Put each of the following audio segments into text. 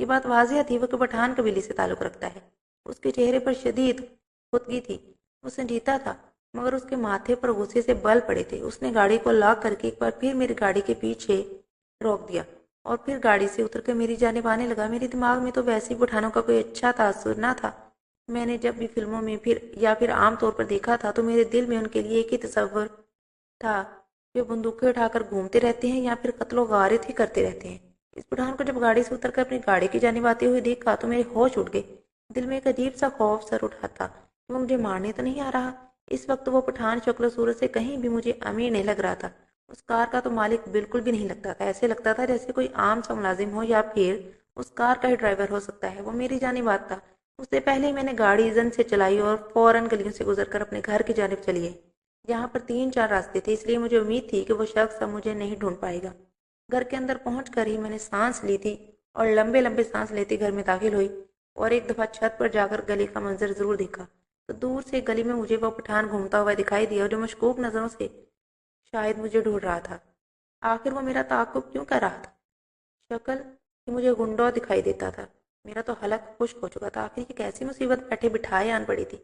یہ بات واضح تھی وہ کہ پٹھان قبیلے سے تعلق رکھتا ہے۔ اس کے چہرے پر شدید خودگی تھی، وہ سنجیدہ تھا، مگر اس کے ماتھے پر غصے سے بل پڑے تھے۔ اس نے گاڑی کو لاک کر کے ایک بار پھر میری گاڑی کے پیچھے روک دیا اور پھر گاڑی سے اتر کر میری جانب آنے لگا۔ میرے دماغ میں تو ویسے ہی پٹھانوں کا کوئی اچھا تاثر نہ تھا۔ میں نے جب بھی فلموں میں پھر عام طور پر دیکھا تھا تو میرے دل میں ان کے لیے ایک ہی تصور تھا، جو بندوقیں اٹھا کر گھومتے رہتے ہیں یا پھر قتل و غارت ہی کرتے رہتے ہیں۔ اس پٹھان کو جب گاڑی سے اتر کر اپنی گاڑی کی جانب آتے ہوئے دیکھا تو میرے ہوش اٹھ گئے۔ دل میں ایک عجیب سا خوف سر اٹھا تھا کہ وہ مجھے مارنے تو نہیں آ رہا۔ اس وقت وہ پٹھان شکل و صورت سے کہیں بھی مجھے امیر نہیں لگ رہا تھا۔ اس کار کا تو مالک بالکل بھی نہیں لگتا تھا، ایسے لگتا تھا جیسے کوئی عام سا ملازم ہو یا پھر اس کار کا ہی ڈرائیور ہو سکتا ہے۔ وہ میری جانب آتا اس سے پہلے ہی میں نے گاڑی اذن سے چلائی اور فوراً گلیوں سے گزر کر اپنے گھر کی جانب چلی گئی۔ یہاں پر 3-4 راستے تھے، اس لیے مجھے امید تھی کہ وہ شخص اب مجھے نہیں ڈھونڈ پائے گا۔ گھر کے اندر پہنچ کر ہی میں نے سانس لی تھی اور لمبے لمبے سانس لیتی گھر میں داخل ہوئی اور ایک دفعہ چھت پر جا کر گلی کا منظر ضرور دیکھا تو دور سے گلی میں مجھے وہ پٹھان گھومتا ہوا دکھائی دیا جو مشکوک نظروں سے شاید مجھے ڈھونڈ رہا تھا۔ آخر وہ میرا تعاقب کیوں کر رہا تھا؟ شکل کہ مجھے گنڈو دکھائی دیتا تھا۔ میرا تو حلق خشک ہو چکا تھا۔ آخر یہ کیسی مصیبت بیٹھے بٹھائے آن پڑی تھی۔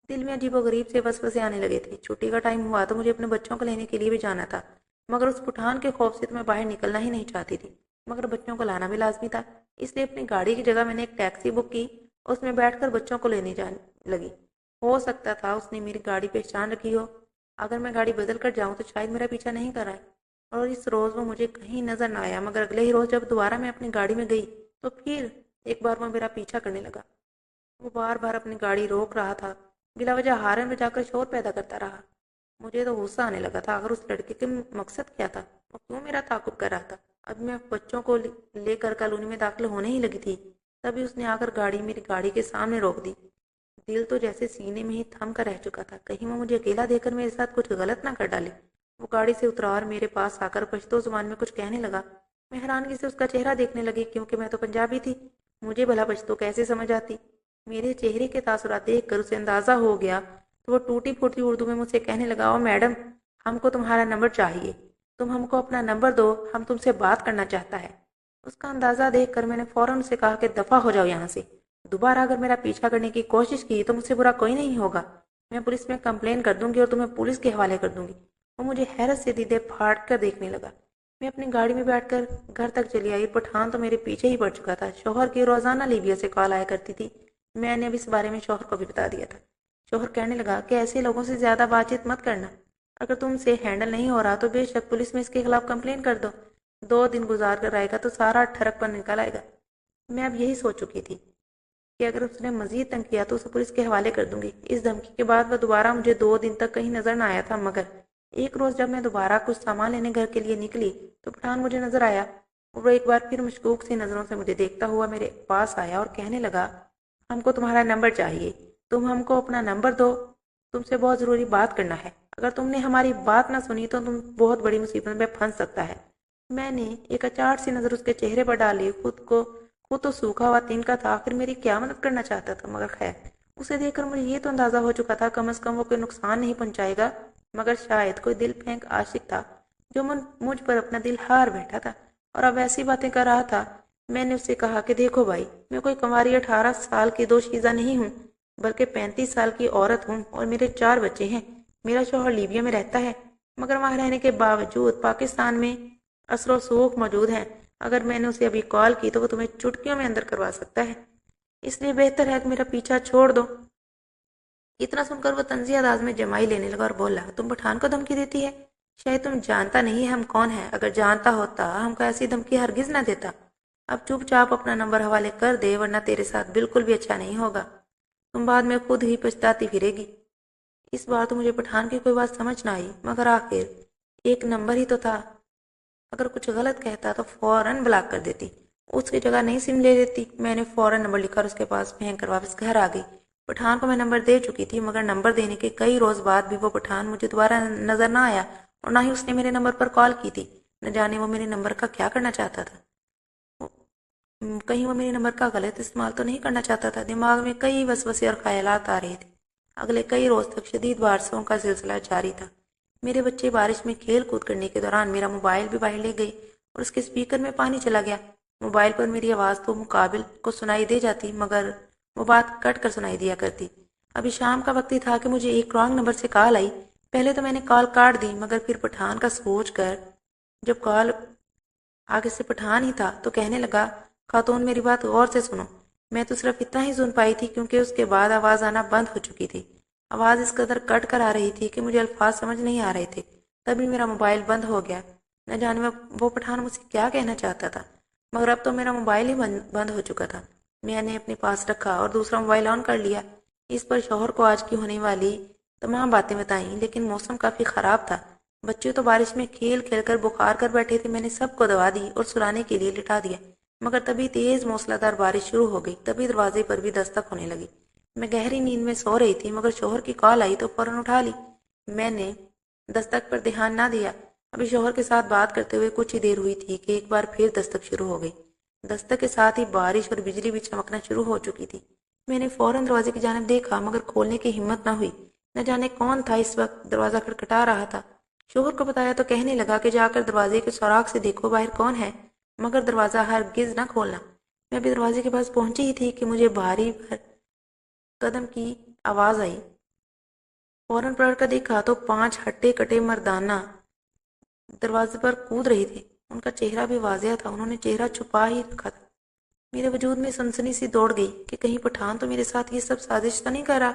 دل میں عجیب و غریب سے وسوسے آنے لگے تھے۔ چھٹی کا ٹائم ہوا تو مجھے اپنے بچوں کو لینے کے لیے بھی جانا تھا، مگر اس پٹھان کے خوف سے تو میں باہر نکلنا ہی نہیں چاہتی تھی، مگر بچوں کو لانا بھی لازمی تھا۔ اس لیے اپنی گاڑی کی جگہ میں نے ایک ٹیکسی بک کی، اس میں بیٹھ کر بچوں کو لینے جانے لگی۔ ہو سکتا تھا اس نے میری گاڑی پہچان رکھی ہو۔ اگر میں گاڑی بدل کر جاؤں تو شاید میرا پیچھا نہیں کر رہا ہے، اور اس روز وہ مجھے کہیں نظر نہ آیا۔ مگر اگلے ہی روز جب دوبارہ میں اپنی گاڑی میں گئی تو پھر ایک بار وہ میرا پیچھا کرنے لگا۔ وہ بار بار اپنی گاڑی روک رہا تھا، بلا وجہ ہارن بجا کر شور پیدا کرتا رہا۔ مجھے تو غصہ آنے لگا تھا۔ اگر اس لڑکے کے مقصد کیا تھا؟ وہ کیوں میرا تعاقب کر رہا تھا؟ اب میں بچوں کو لے کر کالونی میں داخل ہونے ہی لگی تھی، تبھی اس نے آ کر میری گاڑی کے سامنے روک دی۔ دل تو جیسے سینے میں ہی تھم کر رہ چکا تھا، کہیں وہ مجھے اکیلا دے کر میرے ساتھ کچھ غلط نہ کر ڈالے۔ وہ گاڑی سے اترا اور میرے پاس آ کر پشتو زبان میں کچھ کہنے لگا۔ میں حیرانگی سے اس کا چہرہ دیکھنے لگی، کیونکہ میں تو پنجابی تھی، مجھے بھلا پشتو کیسے سمجھ آتی۔ میرے چہرے کے تاثرات دیکھ کر اسے اندازہ ہو گیا تو وہ ٹوٹی پھوٹی اردو میں مجھ سے کہنے لگا، او میڈم، ہم کو تمہارا نمبر چاہیے، تم ہم کو اپنا نمبر دو، ہم تم سے بات کرنا چاہتا ہے۔ اس کا اندازہ دیکھ کر میں نے فوراً اسے کہا کہ دفع ہو جاؤ یہاں سے، دوبارہ اگر میرا پیچھا کرنے کی کوشش کی تو مجھ سے برا کوئی نہیں ہوگا، میں پولیس میں کمپلین کر دوں گی اور تمہیں پولیس کے حوالے کر دوں گی۔ وہ مجھے حیرت سے دیدے پھاڑ کر دیکھنے لگا۔ میں اپنی گاڑی میں بیٹھ کر گھر تک چلی آئی۔ پٹھان تو میرے پیچھے ہی پڑ چکا تھا۔ شوہر کی روزانہ لیبیا سے کال آیا کرتی تھی، میں نے اب اس بارے میں شوہر کو بھی بتا دیا تھا۔ شوہر کہنے لگا کہ ایسے لوگوں سے زیادہ بات چیت مت کرنا، اگر تم سے ہینڈل نہیں ہو رہا تو بے شک پولیس میں اس کے خلاف کمپلین کر دو، 2 دن گزار کر آئے گا تو سارا ٹھرک پر نکل آئے گا۔ میں اب یہی سوچ چکی تھی کہ اگر اس نے مزید تنگ کیا تو اسے پولیس کے حوالے کر دوں گی۔ اس دھمکی کے بعد وہ دوبارہ مجھے 2 دن تک کہیں نظر نہ آیا تھا، مگر ایک روز جب میں دوبارہ کچھ سامان لینے گھر کے لیے نکلی تو پٹھان مجھے نظر آیا۔ وہ ایک بار پھر مشکوک سی نظروں سے مجھے دیکھتا ہوا میرے پاس آیا اور کہنے لگا، ہم کو تمہارا نمبر چاہیے، تم ہم کو اپنا نمبر دو، تم سے بہت ضروری بات کرنا ہے، اگر تم نے ہماری بات نہ سنی تو تم بہت بڑی مصیبت میں پھنس سکتا ہے۔ میں نے ایک اچاٹ سی نظر اس کے چہرے پر ڈالی۔ خود تو سوکھا ہوا تنکا تھا، آخر میری کیا مدد کرنا چاہتا تھا، مگر خیر، اسے دیکھ کر مجھے یہ تو اندازہ ہو چکا تھا کم از کم وہ کوئی نقصان نہیں پہنچائے گا، مگر شاید کوئی دل پھینک عاشق تھا جو مجھ پر اپنا دل ہار بیٹھا تھا اور اب ایسی باتیں کر رہا تھا۔ میں نے اسے کہا کہ دیکھو بھائی، میں کوئی کنواری 18 سال کی دوشیزہ نہیں ہوں، بلکہ 35 سال کی عورت ہوں اور میرے 4 بچے ہیں۔ میرا شوہر لیبیا میں رہتا ہے، مگر وہاں رہنے کے باوجود پاکستان میں اثر و سوگ موجود ہیں۔ اگر میں نے اسے ابھی کال کی تو وہ تمہیں چٹکیوں میں اندر کروا سکتا ہے، اس لیے بہتر ہے کہ میرا پیچھا چھوڑ دو۔ اتنا سن کر وہ طنزیہ انداز میں جمائی لینے لگا اور بولا، تم پٹھان کو دھمکی دیتی ہے؟ شاید تم جانتا نہیں ہم کون ہیں، اگر جانتا ہوتا ہم کو ایسی دھمکی ہرگز نہ دیتا۔ اب چپ چاپ اپنا نمبر حوالے کر دے، ورنہ تیرے ساتھ بالکل بھی اچھا نہیں ہوگا، تم بعد میں خود ہی پچھتاتی پھرے گی۔ اس بار تو مجھے پٹھان کی کوئی بات سمجھ نہ آئی، مگر آخر ایک نمبر ہی تو تھا، اگر کچھ غلط کہتا تو فوراً بلاک کر دیتی، اس کی جگہ نہیں سم لے لیتی۔ میں نے فوراً نمبر لکھا اور اس کے پاس پھینک کر واپس گھر آ گئی۔ پٹھان کو میں نمبر دے چکی تھی، مگر نمبر دینے کے کئی روز بعد بھی وہ پٹھان مجھے دوبارہ نظر نہ آیا اور نہ ہی اس نے میرے نمبر پر کال کی تھی۔ نہ جانے وہ میرے نمبر کا کیا کرنا چاہتا تھا، کہیں وہ میرے نمبر کا غلط استعمال تو نہیں کرنا چاہتا تھا۔ دماغ میں کئی وسوسے اور خیالات آ رہے تھے۔ اگلے کئی روز تک شدید بارشوں کا سلسلہ جاری تھا۔ میرے بچے بارش میں کھیل کود کرنے کے دوران میرا موبائل بھی باہر لے گئے اور اس کے اسپیکر میں پانی چلا گیا۔ موبائل پر میری آواز تو مقابل کو سنائی دے جاتی مگر وہ بات کٹ کر سنائی دیا کرتی۔ ابھی شام کا وقت ہی تھا کہ مجھے ایک رانگ نمبر سے کال آئی۔ پہلے تو میں نے کال کاٹ دی مگر پھر پٹھان کا سوچ کر جب کال آگے سے پٹھان ہی تھا تو کہنے لگا، خاتون میری بات غور سے سنو۔ میں تو صرف اتنا ہی سن پائی تھی کیونکہ اس کے بعد آواز آنا بند ہو چکی تھی۔ آواز اس قدر کٹ کر آ رہی تھی کہ مجھے الفاظ سمجھ نہیں آ رہے تھے۔ تبھی میرا موبائل بند ہو گیا۔ نہ جانے وہ پٹھان مجھ سے کیا کہنا چاہتا تھا، مگر اب تو میرا موبائل ہی بند ہو چکا تھا۔ میں نے اپنے پاس رکھا اور دوسرا موبائل آن کر لیا۔ اس پر شوہر کو آج کی ہونے والی تمام باتیں بتائیں، لیکن موسم کافی خراب تھا۔ بچے تو بارش میں کھیل کھیل کر بخار کر بیٹھے تھے۔ میں نے سب کو دوا دی اور سلانے کے لیے لٹا دیا، مگر تبھی تیز موسلادھار بارش شروع ہو گئی۔ تبھی دروازے پر بھی دستک ہونے لگی۔ میں گہری نیند میں سو رہی تھی مگر شوہر کی کال آئی تو فوراً اٹھا لی۔ میں نے دستک پر دھیان نہ دیا۔ ابھی شوہر کے ساتھ بات کرتے ہوئے کچھ ہی دیر ہوئی تھی کہ ایک بار پھر دستک شروع ہو گئی۔ دستک کے ساتھ ہی بارش اور بجلی بھی چمکنا شروع ہو چکی تھی۔ میں نے فوراً دروازے کی جانب دیکھا مگر کھولنے کی ہمت نہ ہوئی۔ نہ جانے کون تھا اس وقت دروازہ کھٹکھٹا رہا تھا۔ شوہر کو بتایا تو کہنے لگا کہ جا کر دروازے کے سوراخ سے دیکھو باہر کون ہے، مگر دروازہ ہرگز نہ کھولنا۔ میں ابھی دروازے کے پاس پہنچی ہی تھی کہ مجھے بھاری قدم کی آواز آئی۔ فوراً پلٹ کر دیکھا تو 5 ہٹے کٹے مردانہ دروازے پر کود رہے تھے۔ ان کا چہرہ بھی واضح تھا، انہوں نے چہرہ چھپا ہی رکھا تھا۔ میرے وجود میں سنسنی سی دوڑ گئی کہ کہیں پٹھان تو میرے ساتھ یہ سب سازش تو نہیں کر رہا۔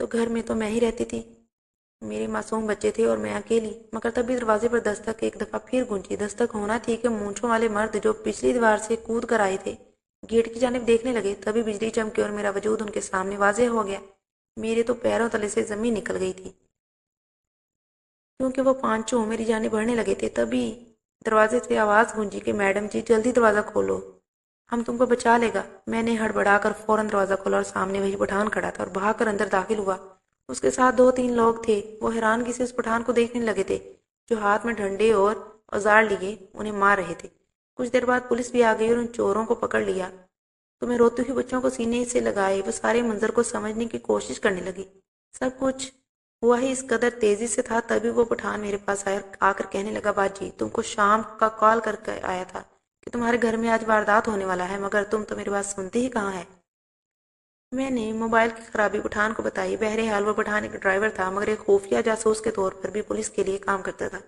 تو گھر میں تو میں ہی رہتی تھی، میرے معصوم بچے تھے اور میں اکیلی۔ مگر تبھی دروازے پر دستک ایک دفعہ پھر گونجی۔ دستک ہونا تھی کہ مونچھوں والے مرد جو پچھلی دیوار سے کود کر آئے تھے گیٹ کی جانب دیکھنے لگے۔ تبھی بجلی چمکی اور میرا وجود ان کے سامنے واضح ہو گیا۔ میرے تو پیروں تلے سے زمین نکل گئی تھی کیونکہ وہ پانچوں میری جانب بڑھنے لگے تھے۔ تبھی دروازے سے آواز گونجی کہ میڈم جی جلدی دروازہ کھولو، ہم تم کو بچا لے گا۔ میں نے ہڑبڑا کر فوراً دروازہ کھولا اور سامنے وہی پٹھان کھڑا تھا اور بھاگ کر اندر داخل ہوا۔ اس کے ساتھ 2-3 لوگ تھے۔ وہ حیرانگی سے اس پٹھان کو دیکھنے لگے تھے جو ہاتھ میں ڈنڈے اور اوزار لیے انہیں مار رہے تھے۔ کچھ دیر بعد پولیس بھی آ گئی اور ان چوروں کو پکڑ لیا تو میں روتی ہوئی بچوں کو سینے سے لگائے وہ سارے منظر کو سمجھنے کی کوشش کرنے لگی۔ سب کچھ ہوا ہی اس قدر تیزی سے تھا۔ تبھی وہ پٹھان میرے پاس آ کر کہنے لگا، باجی تم کو شام کا کال کر کے آیا تھا کہ تمہارے گھر میں آج واردات ہونے والا ہے، مگر تم تو میری بات سنتی ہی کہاں ہے۔ میں نے موبائل کی خرابی پٹھان کو بتائی۔ بہرحال وہ پٹھان ایک ڈرائیور تھا مگر ایک خفیہ جاسوس کے طور پر بھی پولیس کے لیے کام کرتا تھا۔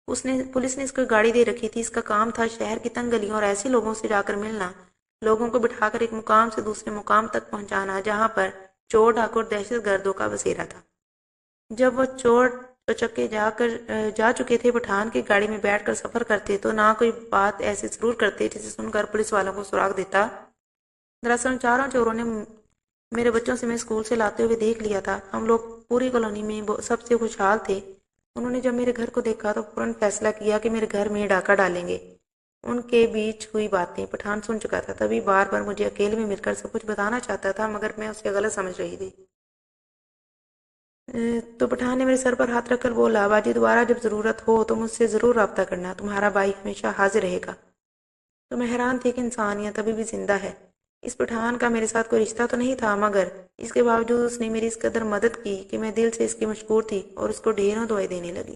پولیس نے اس کو گاڑی دے رکھی تھی۔ اس کا کام تھا شہر کی تنگ گلیوں اور ایسے لوگوں سے جا کر ملنا، لوگوں کو بٹھا کر ایک مقام سے دوسرے مقام تک پہنچانا جہاں پر چور ڈاکو اور دہشت گردوں کا بسیرا تھا۔ جب وہ چور چکے جا چکے تھے پٹھان کی گاڑی میں بیٹھ کر سفر کرتے تو نہ کوئی بات ایسی ضرور کرتے جسے سن کر پولیس والوں کو سراغ دیتا۔ دراصل چاروں چوروں نے میرے بچوں سے میں اسکول سے لاتے ہوئے دیکھ لیا تھا۔ ہم لوگ پوری کالونی میں سب سے خوشحال تھے۔ انہوں نے جب میرے گھر کو دیکھا تو فوراً فیصلہ کیا کہ میرے گھر میں ڈاکہ ڈالیں گے۔ ان کے بیچ ہوئی باتیں پٹھان سن چکا تھا۔ تبھی بار بار مجھے اکیلے میں مل کر سب کچھ بتانا چاہتا تھا مگر میں اسے غلط سمجھ رہی تھی۔ تو پٹھان نے میرے سر پر ہاتھ رکھ کر بولا، باجی دوبارہ جب ضرورت ہو تو مجھ سے ضرور رابطہ کرنا، تمہارا بھائی ہمیشہ حاضر رہے گا۔ تو میں حیران تھی کہ انسانیت ابھی بھی زندہ ہے۔ اس پٹھان کا میرے ساتھ کوئی رشتہ تو نہیں تھا مگر اس کے باوجود اس نے میری اس قدر مدد کی کہ میں دل سے اس کی مشکور تھی اور اس کو ڈھیروں دعائیں دینے لگی۔